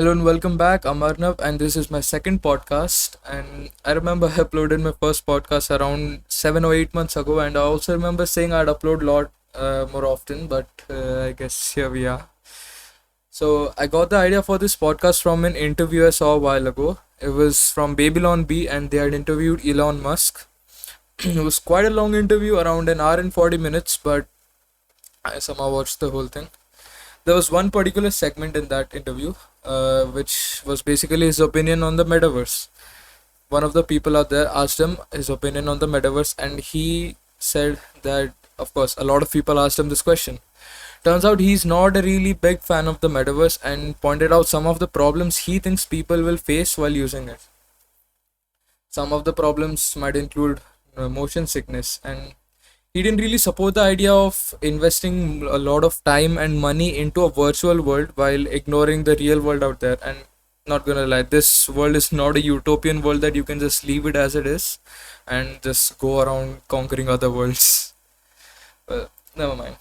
Hello and welcome back. I'm Arnav, and this is my second podcast. And I remember I uploaded my first podcast around 7 or 8 months ago, and I also remember saying I'd upload a lot more often, but I guess here we are. So I got the idea for this podcast from an interview I saw a while ago. It was from Babylon B, and they had interviewed Elon Musk. It was quite a long interview, around an hour and 40 minutes, but I somehow watched the whole thing. There was one particular segment in that interview, which was basically his opinion on the metaverse. One of the people out there asked him his opinion on the metaverse, and he said that, of course, a lot of people asked him this question. Turns out he's not a really big fan of the metaverse and pointed out some of the problems he thinks people will face while using it. Some of the problems might include motion sickness, and he didn't really support the idea of investing a lot of time and money into a virtual world while ignoring the real world out there. And not gonna lie, this world is not a utopian world that you can just leave it as it is and just go around conquering other worlds. Well, never mind.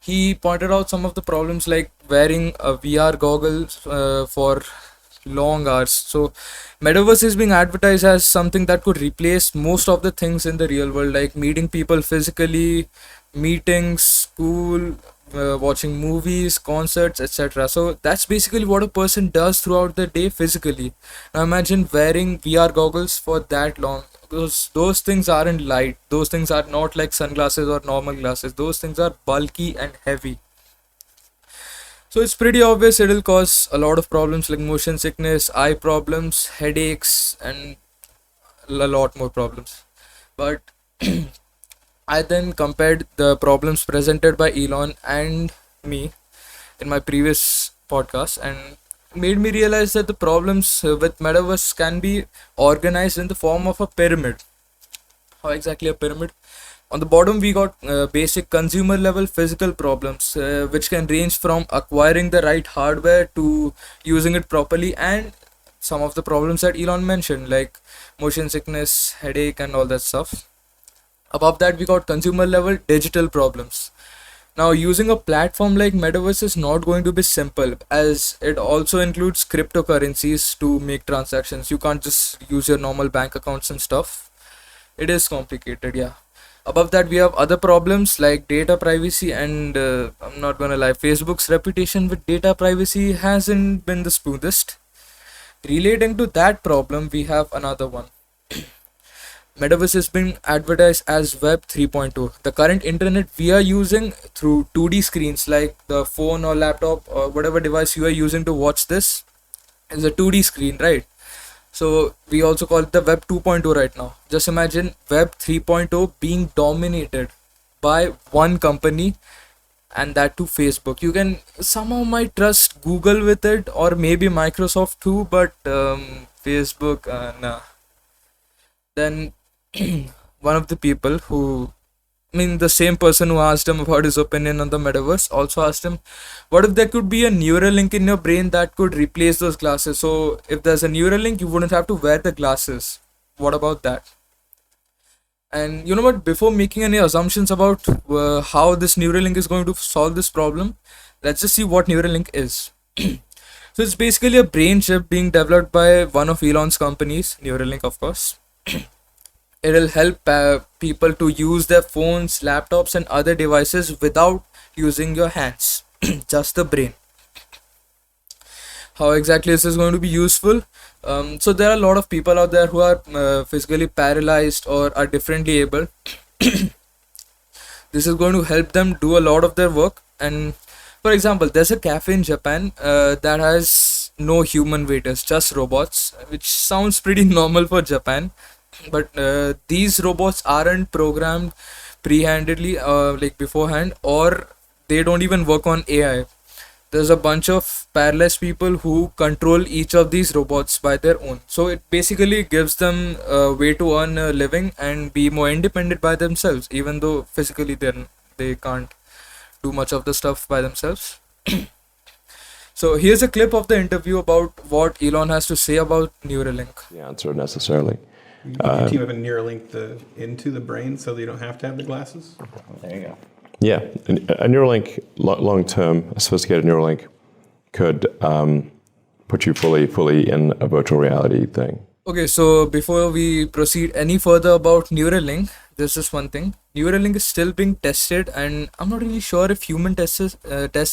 He pointed out some of the problems like wearing a VR goggles for long hours. So, metaverse is being advertised as something that could replace most of the things in the real world, like meeting people physically, meetings, school, watching movies, concerts, etc. So, that's basically what a person does throughout the day physically. Now, imagine wearing VR goggles for that long. Those things aren't light. Those things are not like sunglasses or normal glasses. Those things are bulky and heavy. So it's pretty obvious it'll cause a lot of problems like motion sickness, eye problems, headaches, and a lot more problems. But I then compared the problems presented by Elon and me in my previous podcast, and made me realize that the problems with metaverse can be organized in the form of a pyramid. How exactly a pyramid? On the bottom, we got basic consumer level physical problems, which can range from acquiring the right hardware to using it properly, and some of the problems that Elon mentioned, like motion sickness, headache, and all that stuff. Above that, we got consumer level digital problems. Now, using a platform like Metaverse is not going to be simple, as it also includes cryptocurrencies to make transactions. You can't just use your normal bank accounts and stuff. It is complicated, yeah. Above that, we have other problems like data privacy, and I'm not gonna lie, Facebook's reputation with data privacy hasn't been the smoothest. Relating to that problem, we have another one. Metaverse is being advertised as Web 3.2. The current internet we are using through 2D screens like the phone or laptop or whatever device you are using to watch this is a 2D screen, right? So we also call it the Web 2.0 right now. Just imagine Web 3.0 being dominated by one company, and that too Facebook. You can somehow might trust Google with it or maybe Microsoft too, but Facebook, nah. Then one of the people who, I mean, the same person who asked him about his opinion on the metaverse also asked him, what if there could be a Neuralink in your brain that could replace those glasses? So, if there's a Neuralink, you wouldn't have to wear the glasses. What about that? And you know what? Before making any assumptions about how this Neuralink is going to solve this problem, let's just see what Neuralink is. So, it's basically a brain chip being developed by one of Elon's companies, Neuralink, of course. It'll help people to use their phones, laptops, and other devices without using your hands, just the brain. How exactly is this going to be useful? So there are a lot of people out there who are physically paralyzed or are differently able. This is going to help them do a lot of their work. And for example, there's a cafe in Japan that has no human waiters, just robots, which sounds pretty normal for Japan. But these robots aren't programmed pre-handedly, like beforehand, or they don't even work on AI. There's a bunch of paralyzed people who control each of these robots by their own. So it basically gives them a way to earn a living and be more independent by themselves, even though physically they can't do much of the stuff by themselves. So here's a clip of the interview about what Elon has to say about Neuralink. The answer necessarily. You team up and Neuralink into the brain so that you don't have to have the glasses? There you go. Yeah, a Neuralink, long-term, a sophisticated Neuralink could put you fully in a virtual reality thing. Okay, so before we proceed any further about Neuralink, there's just one thing. Neuralink is still being tested, and I'm not really sure if human tests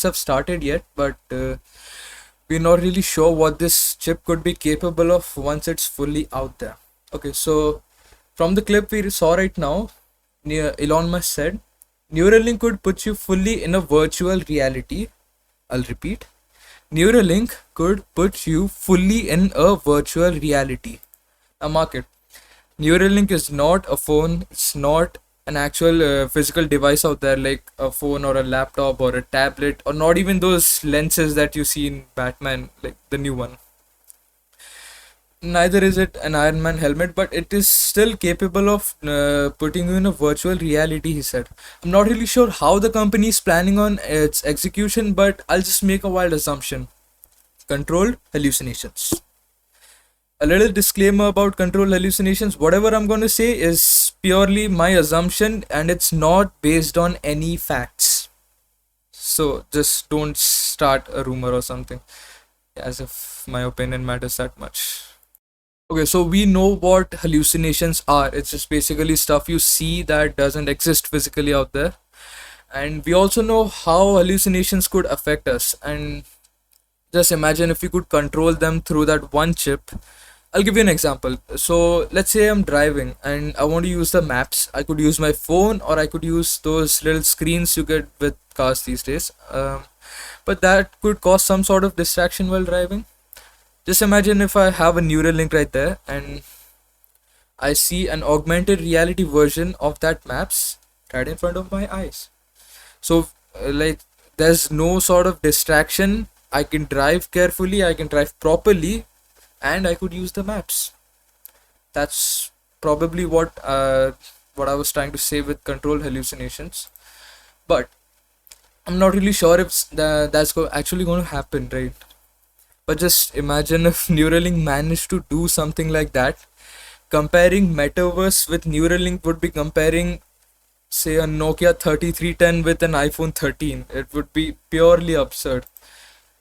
have started yet, but we're not really sure what this chip could be capable of once it's fully out there. Okay, so from the clip we saw right now, Elon Musk said, Neuralink could put you fully in a virtual reality. I'll repeat. Neuralink could put you fully in a virtual reality. A market. Neuralink is not a phone. It's not an actual physical device out there like a phone or a laptop or a tablet or not even those lenses that you see in Batman, like the new one. Neither is it an Iron Man helmet, but it is still capable of putting you in a virtual reality, he said. I'm not really sure how the company is planning on its execution, but I'll just make a wild assumption. Controlled hallucinations. A little disclaimer about controlled hallucinations. Whatever I'm going to say is purely my assumption and it's not based on any facts. So just don't start a rumor or something as if my opinion matters that much. Okay, so we know what hallucinations are. It's just basically stuff you see that doesn't exist physically out there. And we also know how hallucinations could affect us. And just imagine if we could control them through that one chip. I'll give you an example. So let's say I'm driving and I want to use the maps. I could use my phone or I could use those little screens you get with cars these days. But that could cause some sort of distraction while driving. Just imagine if I have a Neuralink right there and I see an augmented reality version of that maps right in front of my eyes. So, like, there's no sort of distraction. I can drive carefully, I can drive properly, and I could use the maps. That's probably what I was trying to say with controlled hallucinations. But I'm not really sure if that's actually going to happen, right? But just imagine if Neuralink managed to do something like that. Comparing Metaverse with Neuralink would be comparing, say, a Nokia 3310 with an iPhone 13. It would be purely absurd.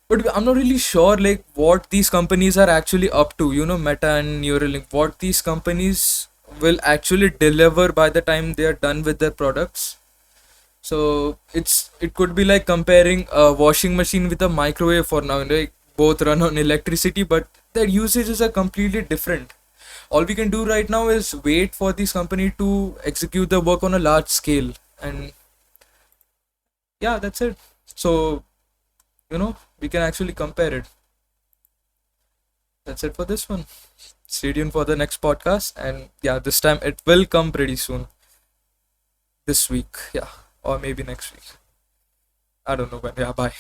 But I'm not really sure like what these companies are actually up to, Meta and Neuralink, what these companies will actually deliver by the time they are done with their products. So it could be like comparing a washing machine with a microwave for now. Like both run on electricity, but their usages are completely different. All we can do right now is wait for this company to execute the work on a large scale, and yeah, that's it. So we can actually compare it. That's it for this one. Stay tuned for the next podcast, and yeah, this time it will come pretty soon. This week, yeah, or maybe next week. I don't know when. Yeah, bye.